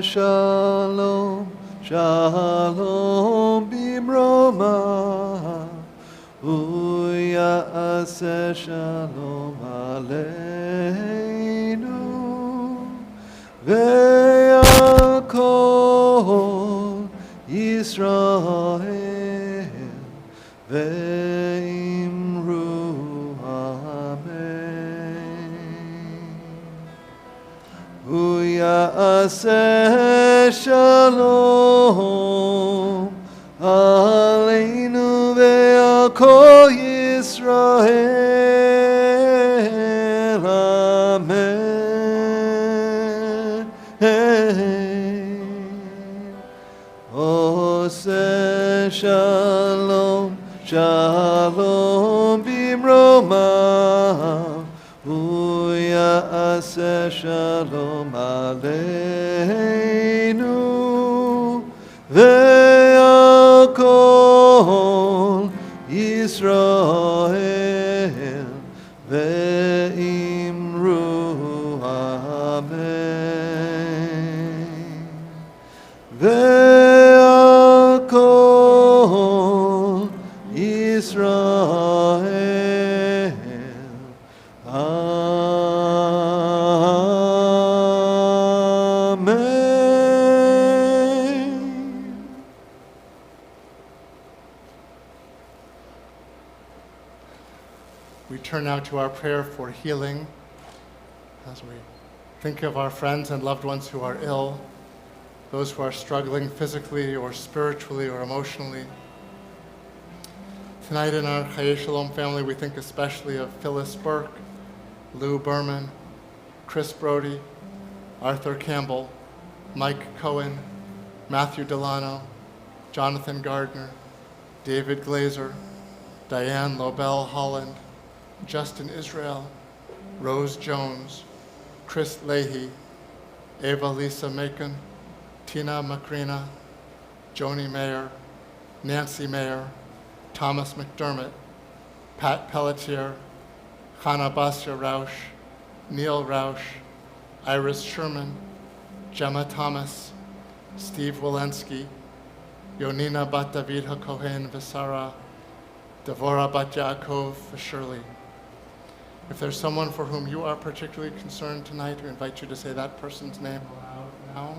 shalom, shalom bimroma, uyase shalom aleinu, ve'akol Yisrael, ve'imru amen. Uyase shalom aleinu ve'akol Yisrael, amen. Ose shalom, shalom bimroma, uyase shalom aleinu, ve'akol Yisrael, ve'imru amen. Ve'akol Yisrael, amen. We turn now to our prayer for healing as we think of our friends and loved ones who are ill, those who are struggling physically or spiritually or emotionally. Tonight in our Chayei Shalom family, we think especially of Phyllis Burke, Lou Berman, Chris Brody, Arthur Campbell, Mike Cohen, Matthew Delano, Jonathan Gardner, David Glazer, Diane Lobel Holland, Justin Israel, Rose Jones, Chris Leahy, Ava Lisa Macon, Tina Macrina, Joni Mayer, Nancy Mayer, Thomas McDermott, Pat Pelletier, Hannah Basya Rausch, Neil Rausch, Iris Sherman, Gemma Thomas, Steve Walensky, Yonina Bat David HaKohen Visara, Devora Bat Yaakov Shirley. If there's someone for whom you are particularly concerned tonight, we invite you to say that person's name aloud now.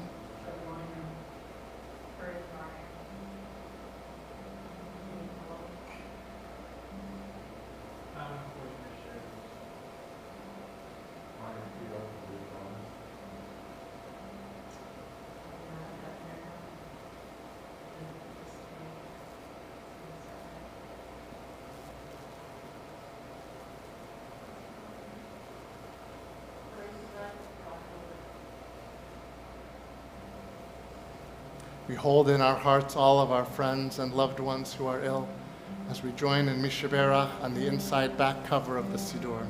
We hold in our hearts all of our friends and loved ones who are ill as we join in Mishaberach on the inside back cover of the Siddur.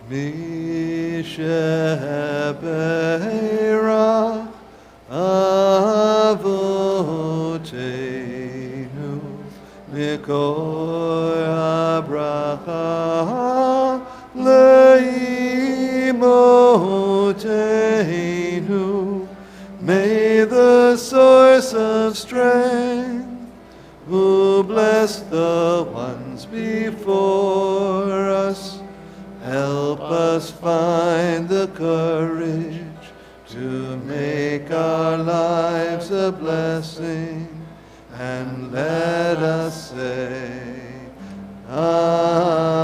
Mishaberach Avoteinu Mikor HaBracha Leimoteinu. May the source of strength, who bless the ones before us, help us find the courage to make our lives a blessing, and let us say, Amen.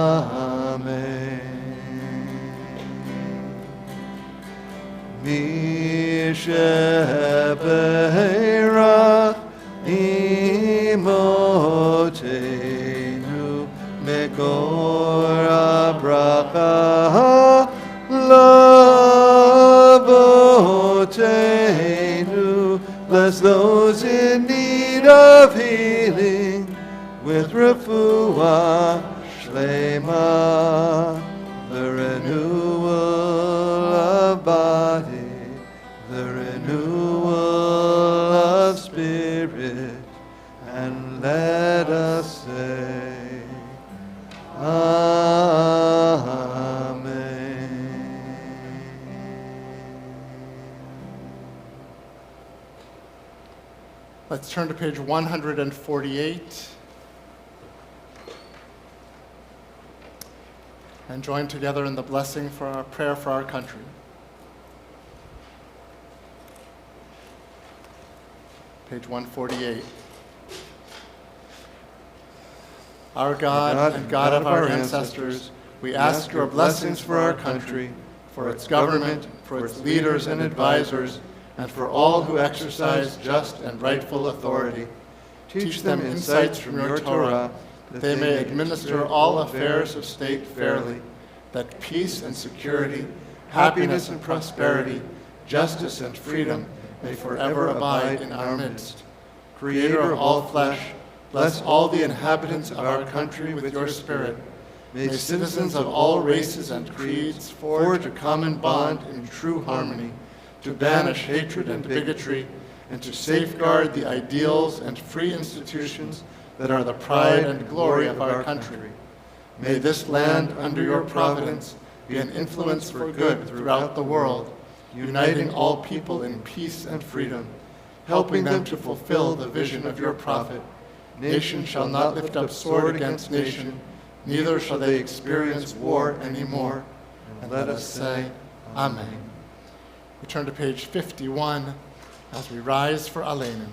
Mishaberach Imoteinu Mekor HaBracha Lavoteinu. Bless those in need of healing with refuah shlema, the renewal of body, the renewal of spirit, and let us say, Amen. Let's turn to page 148 and join together in the blessing for our prayer for our country. Page 148. Our God and God of our ancestors, we ask your blessings for our country, for its government, for its leaders and advisors, and for all who exercise just and rightful authority. Teach them insights from your Torah, that they may administer all affairs of state fairly, that peace and security, happiness and prosperity, justice and freedom may forever abide in our midst. Creator of all flesh, bless all the inhabitants of our country with your Spirit. May citizens of all races and creeds forge a common bond in true harmony, to banish hatred and bigotry, and to safeguard the ideals and free institutions that are the pride and glory of our country. May this land, under your providence, be an influence for good throughout the world, uniting all people in peace and freedom, helping them to fulfill the vision of your prophet. Nation shall not lift up sword against nation, neither shall they experience war anymore. And let us say, Amen. We turn to page 51 as we rise for Aleinu.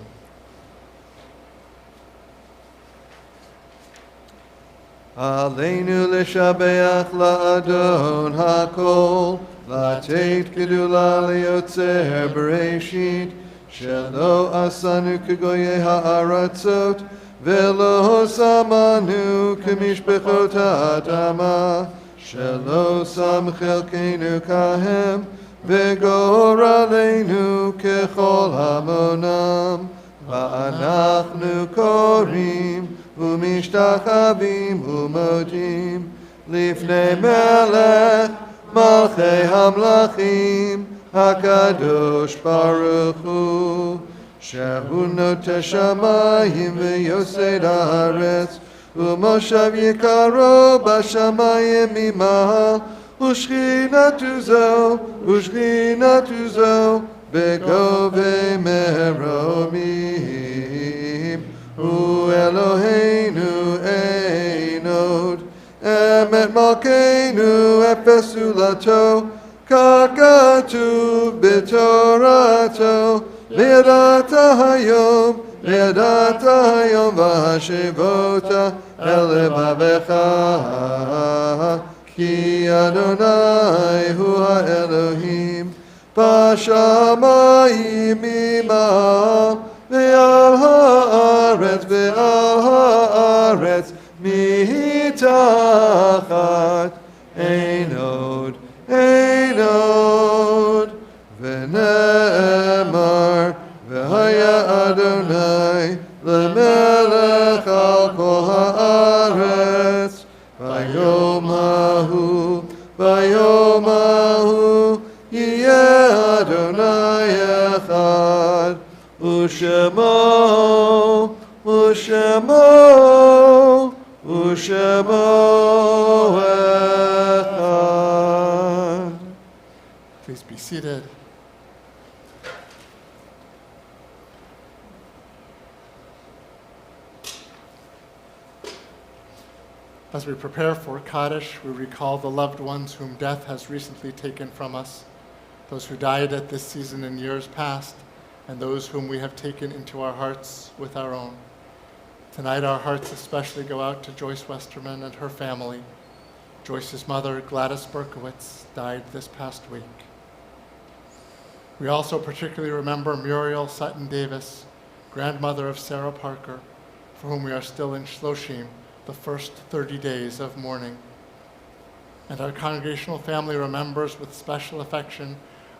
עלינו לשבח לאדון הכל, לתת גדולה ליוצר בראשית, שלא עשנו כגויי הארצות, ולא שמנו כמשפחות האדמה, שלא שם חלקנו כהם, וגורלנו ככל המונם. ואנחנו קוראים ומשתחווים ומודים לפני מלך מלכי המלכים הקדוש ברוך הוא, שהוא נוטה שמיים ויוסד הארץ, ומושב יקרו בשמיים ממעל, ושכינתו זו בגובה מרומים. הוא אלוהינו אין עוד, אמת מלכנו אפס זולתו, כך כתוב בתורתו. וידעת היום והשבות אל לבבך, כי אדוני הוא האלוהים בשמיים ממעל, ועל הארץ מתחת. אין עוד ונאמר, והיה אדוני למלך על כל הארץ. ביום ההוא יהיה אדוני אחד, ושמו אחד. Please be seated. As we prepare for Kaddish, we recall the loved ones whom death has recently taken from us, those who died at this season in years past, and those whom we have taken into our hearts with our own. Tonight, our hearts especially go out to Joyce Westerman and her family. Joyce's mother, Gladys Berkowitz, died this past week. We also particularly remember Muriel Sutton Davis, grandmother of Sarah Parker, for whom we are still in Shloshim, the first 30 days of mourning. And our congregational family remembers with special affection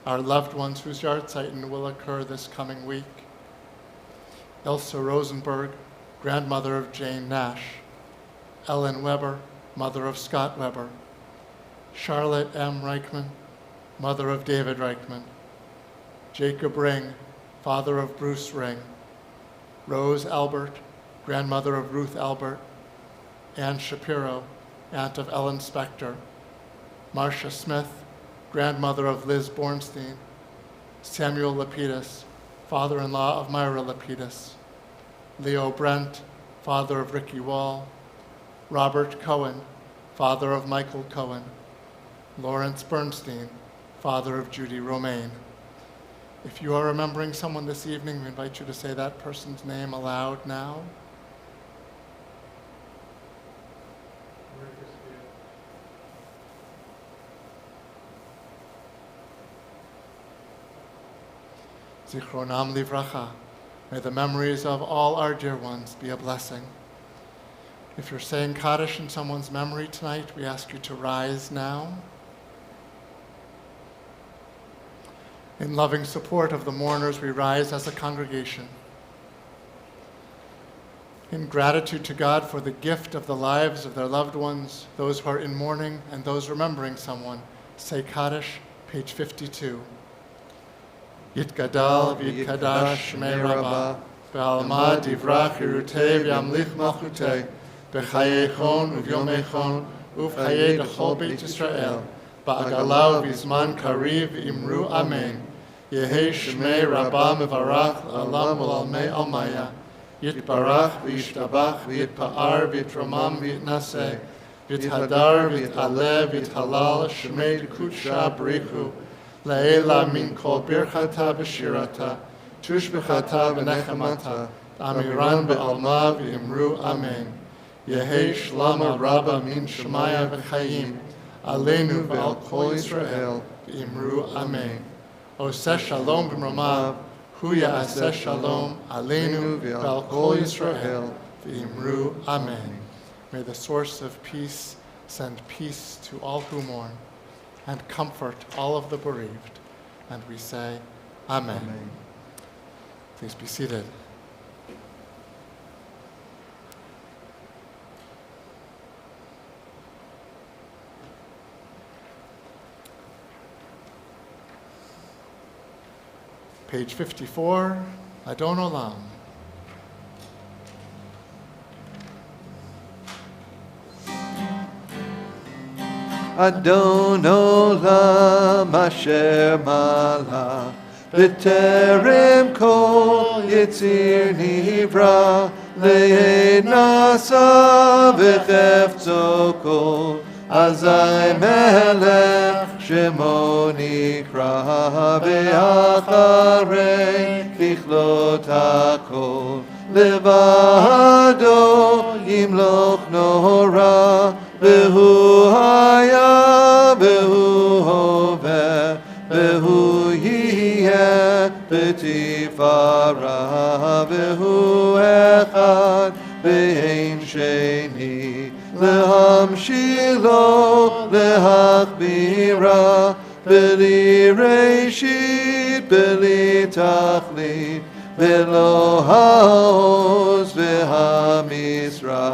our loved ones whose Yahrzeit will occur this coming week. Elsa Rosenberg, grandmother of Jane Nash. Ellen Weber, mother of Scott Weber. Charlotte M. Reichman, mother of David Reichman. Jacob Ring, father of Bruce Ring. Rose Albert, grandmother of Ruth Albert. Anne Shapiro, aunt of Ellen Spector. Marcia Smith, grandmother of Liz Bornstein. Samuel Lapidus, father-in-law of Myra Lapidus. Leo Brent, father of Ricky Wall. Robert Cohen, father of Michael Cohen. Lawrence Bernstein, father of Judy Romaine. If you are remembering someone this evening, we invite you to say that person's name aloud now. Zichronam livracha. May the memories of all our dear ones be a blessing. If you're saying Kaddish in someone's memory tonight, we ask you to rise now. In loving support of the mourners, we rise as a congregation. In gratitude to God for the gift of the lives of their loved ones, those who are in mourning and those remembering someone, say Kaddish, page 52. Yitgadal v'yitkadash shmei Rabbah, ve'alma divrach yirutei v'yamlich malchutei, b'chayeichon u'vyomeichon u'v'chayei d'chol Beit Yisrael, ba'agalau v'zman kariv imru amen. Yehei shmei Rabbah mevarach l'olam u'lalmei almaya. Yitbarach v'yishtabach v'yitpa'ar v'yitromam v'yitnaseh, v'yithadar v'yit'aleh v'yithalal shmei d'kutsha b'richu. Le'ela min kol birchata b'shirata, tushbechata v'nechemata, amiran be'alma v'imru amen. Yehi Shlama Rabba Min Shemaya V'Chaim, Aleinu V'al Kol Yisrael, V'imru Amen. Oseh Shalom B'mromav, Hu Ya'aseh Shalom, Aleinu V'al Kol Yisrael, V'imru Amen. May the source of peace send peace to all who mourn, and comfort all of the bereaved. And we say, Amen. Amen. Please be seated. Page 54, Adon Olam. Adon Olam Asher Mala B'terem Kol Yitzir Nivra Le'ed Nasa V'chefzo Kol Azai Melech Shemo Nikra V'acharei Tichlot HaKol Levado Yimloch Nora Behu haya, behu hove, behu yiyeh, betifara, behu echad, be'ein sheni, lehamshilo, lehachbira, beli reshit, beli tachlit, Velo haoz v'hamizra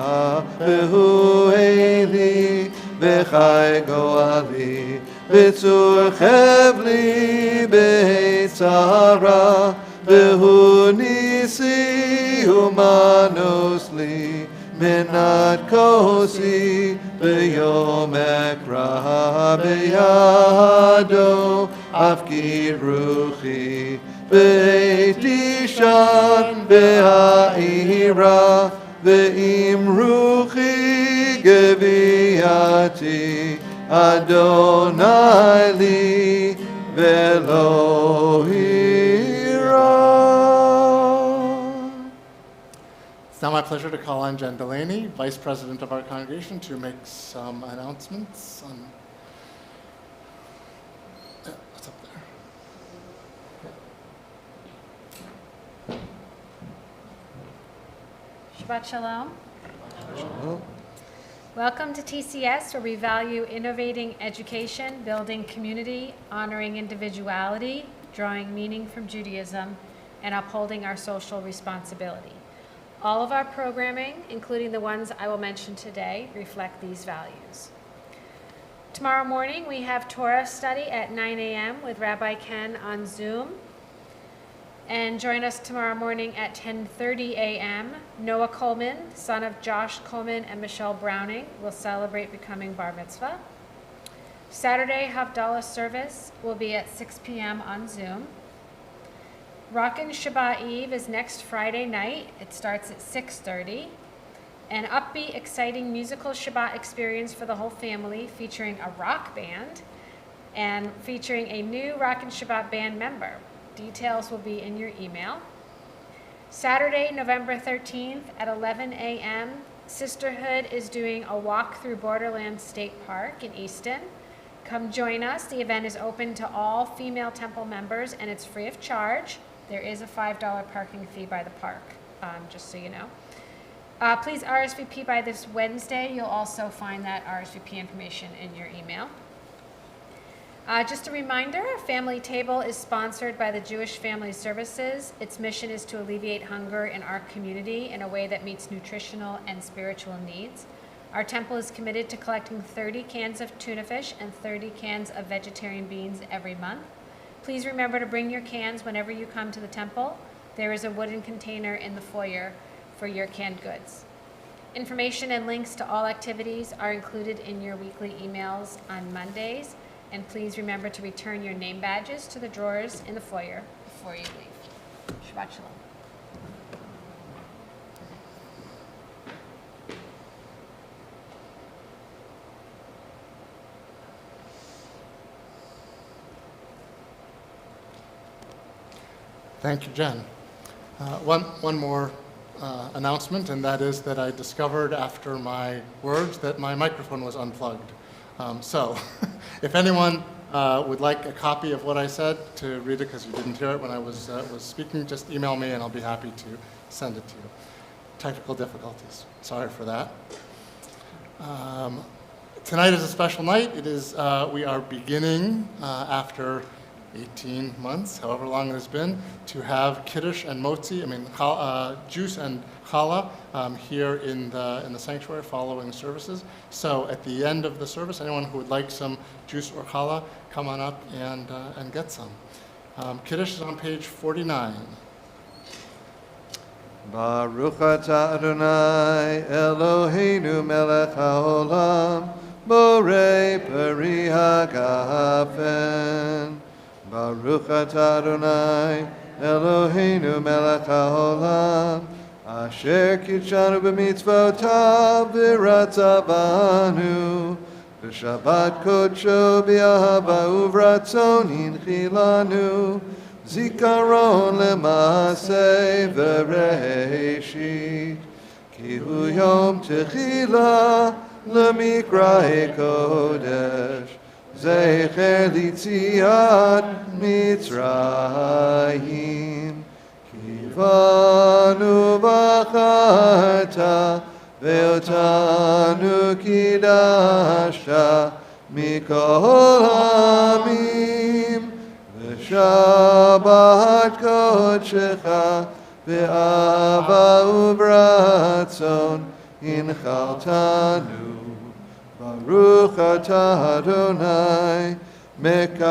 v'hu eli v'chai goali v'tzur chevli b'tzara v'hu nisi umanos li menat kosi v'yom ekra b'yado afkir ruchi Beit Ishan Be'a'ira Ve'im Ruchi Geviati Adonai Li Ve'lo Hira. It's now my pleasure to call on Jen Delaney, Vice President of our congregation, to make some announcements on what's up there. Shabbat Shalom. Shalom. Welcome to TCS, where we value innovating education, building community, honoring individuality, drawing meaning from Judaism, and upholding our social responsibility. All of our programming, including the ones I will mention today, reflect these values. Tomorrow morning, we have Torah study at 9 a.m. with Rabbi Ken on Zoom. And join us tomorrow morning at 10:30 a.m. Noah Coleman, son of Josh Coleman and Michelle Browning, will celebrate becoming bar mitzvah. Saturday Havdalah service will be at 6 p.m. on Zoom. Rockin' Shabbat Eve is next Friday night. It starts at 6:30. An upbeat, exciting musical Shabbat experience for the whole family, featuring a rock band and featuring a new Rockin' Shabbat band member. Details will be in your email. Saturday, November 13th at 11 a.m., Sisterhood is doing a walk through Borderlands State Park in Easton. Come join us. The event is open to all female temple members, and it's free of charge. There is a $5 parking fee by the park, just so you know. Please RSVP by this Wednesday. You'll also find that RSVP information in your email. Just a reminder, Family Table is sponsored by the Jewish Family Services. Its mission is to alleviate hunger in our community in a way that meets nutritional and spiritual needs. Our temple is committed to collecting 30 cans of tuna fish and 30 cans of vegetarian beans every month. Please remember to bring your cans whenever you come to the temple. There is a wooden container in the foyer for your canned goods. Information and links to all activities are included in your weekly emails on Mondays. And please remember to return your name badges to the drawers in the foyer before you leave. Shabbat Shalom. Thank you, Jen. One more announcement, and that is that I discovered after my words that my microphone was unplugged. So if anyone would like a copy of what I said to read it because you didn't hear it when I was speaking, just email me and I'll be happy to send it to you. Technical difficulties. Sorry for that. Tonight is a special night. It is, we are beginning after 18 months, however long it has been, to have kiddush and motzi, juice and challah here in the sanctuary following services. So at the end of the service, anyone who would like some juice or challah, come on up and get some. Kiddush is on page 49. Baruch atah Adonai Eloheinu melech haolam borei peri hagafen. Baruch atah Adonai Eloheinu melech haolam asher kitshanu b'mitzvotav v'ratza banu v'shabbat kodsho b'ahava uvratzon hinchilanu zikaron lema'aseh v'reishit ki hu yom techila lemikra kodesh zecher litziat Mitzrayim kivanu b'charta ve'otanu kidashta mikol hamim v'shabbat kodshecha ve'ava uvratzon inchaltanu Baruch atah Adonai mekadesh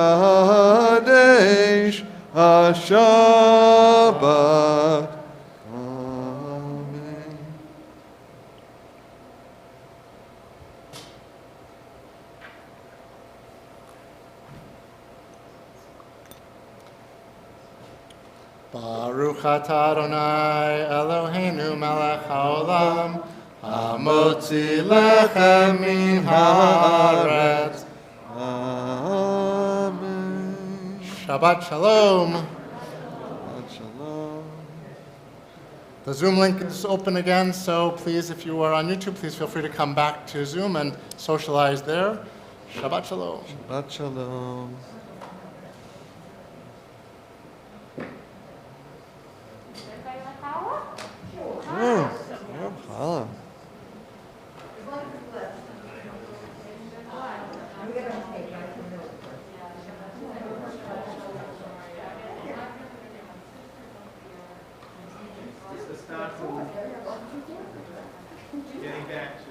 haShabbat. Amen. Baruch atah Adonai Eloheinu melech haolam hamotzi lechem min haaretz. Amen. Shabbat shalom. Shalom. The Zoom link is open again, so please, if you are on YouTube, please feel free to come back to Zoom and socialize there. Shabbat shalom. Shabbat shalom. Challah. Getting back to